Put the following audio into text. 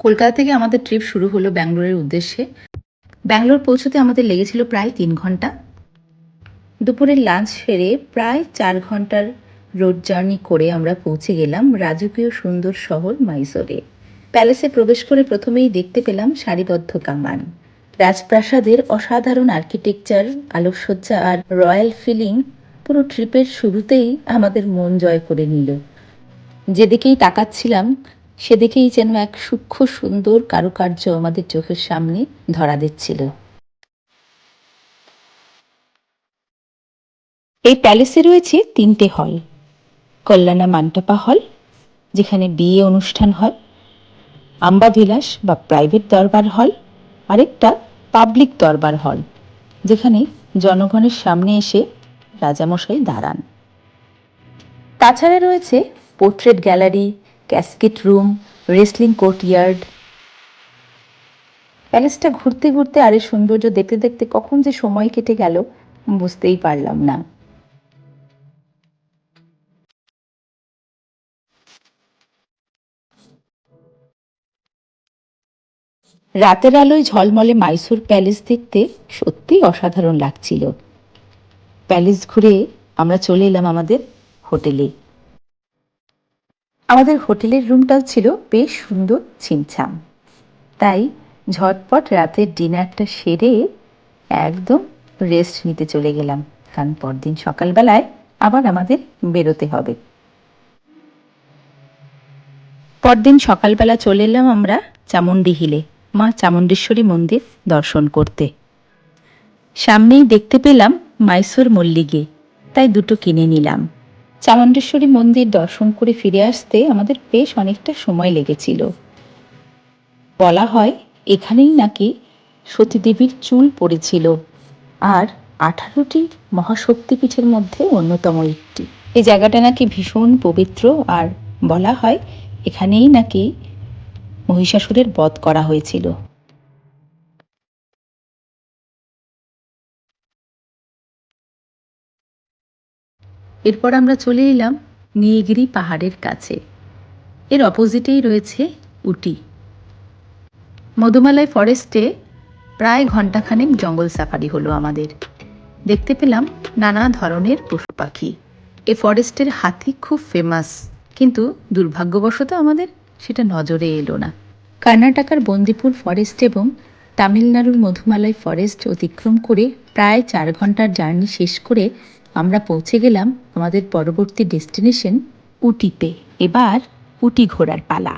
কলকাতা থেকে আমাদের ট্রিপ শুরু হলো ব্যাঙ্গালোরের উদ্দেশ্যে। ব্যাঙ্গালোর পৌঁছতে আমাদের লেগেছিল প্রায় 3 ঘন্টা। দুপুরের লাঞ্চ সেরে প্রায় 4 ঘন্টার রোড জার্নি করে আমরা পৌঁছে গেলাম রাজকীয় সুন্দর শহর মাইসোরে। প্যালেসে প্রবেশ করে প্রথমেই দেখতে পেলাম সারিবদ্ধ কামান, রাজপ্রাসাদের অসাধারণ আর্কিটেকচার, আলোকসজ্জা আর রয়্যাল ফিলিং পুরো ট্রিপের শুরুতেই আমাদের মন জয় করে নিল। যেদিকেই তাকাচ্ছিলাম সেদিকেই যেন এক সূক্ষ্ম সুন্দর কারুকার্য আমাদের চোখের সামনে ধরা দিচ্ছিল। এই প্যালেসে রয়েছে 3টে হল: কল্যাণা মান্টাপা হল, যেখানে বিয়ে অনুষ্ঠান হয়; আম্বাবিলাস বা প্রাইভেট দরবার হল; আরেকটা পাবলিক দরবার হল, যেখানে জনগণের সামনে এসে রাজামশাই দাঁড়ান। তাছাড়া রয়েছে portrait gallery, casket room, wrestling courtyard. প্যালেসটা ঘুরতে ঘুরতে আর এই সৌন্দর্য দেখতে দেখতে কখন যে সময় কেটে গেল বুঝতেই পারলাম না। রাতের আলোয় ঝলমলে মাইসোর প্যালেস দেখতে সত্যিই অসাধারণ লাগছিল। প্যালেস ঘুরে আমরা চলে এলাম আমাদের হোটেলে। আমাদের হোটেলের রুমটাও ছিল বেশ সুন্দর, ছিমছাম। তাই ঝটপট রাতের ডিনারটা সেরে একদম রেস্ট নিতে চলে গেলাম, কারণ পরদিন সকালবেলায় আবার আমাদের বেরোতে হবে। পরদিন সকালবেলা চলে এলাম আমরা চামুণ্ডি হিলে মা চামুণ্ডেশ্বরী মন্দির দর্শন করতে। সামনেই দেখতে পেলাম মাইসোর মল্লিকে, তাই দুটো কিনে নিলাম। চামুণ্ডেশ্বরী মন্দির দর্শন করে ফিরে আসতে আমাদের বেশ অনেকটা সময় লেগেছিল। বলা হয় এখানেই নাকি সতীদেবীর চুল পড়েছিল, আর 18টি মহাশক্তিপীঠের মধ্যে অন্যতম একটি। এই জায়গাটা নাকি ভীষণ পবিত্র, আর বলা হয় এখানেই নাকি মহিষাসুরের বধ করা হয়েছিল। এরপর আমরা চলে এলাম নীলগিরি পাহাড়ের কাছে। এর অপোজিটেই রয়েছে উটি। মধুমালাই ফরেস্টে প্রায় ঘণ্টাখানেক জঙ্গল সাফারি হলো আমাদের। দেখতে পেলাম নানা ধরনের পশু পাখি। এ ফরেস্টের হাতি খুব ফেমাস, কিন্তু দুর্ভাগ্যবশত আমাদের সেটা নজরে এলো না। কর্ণাটকার বন্দিপুর ফরেস্ট এবং তামিলনাড়ুর মধুমালাই ফরেস্ট অতিক্রম করে প্রায় 4 ঘন্টার জার্নি শেষ করে আমরা পৌঁছে গেলাম আমাদের পরবর্তী ডেস্টিনেশন উটিতে। এবার উটি ঘোরার পালা।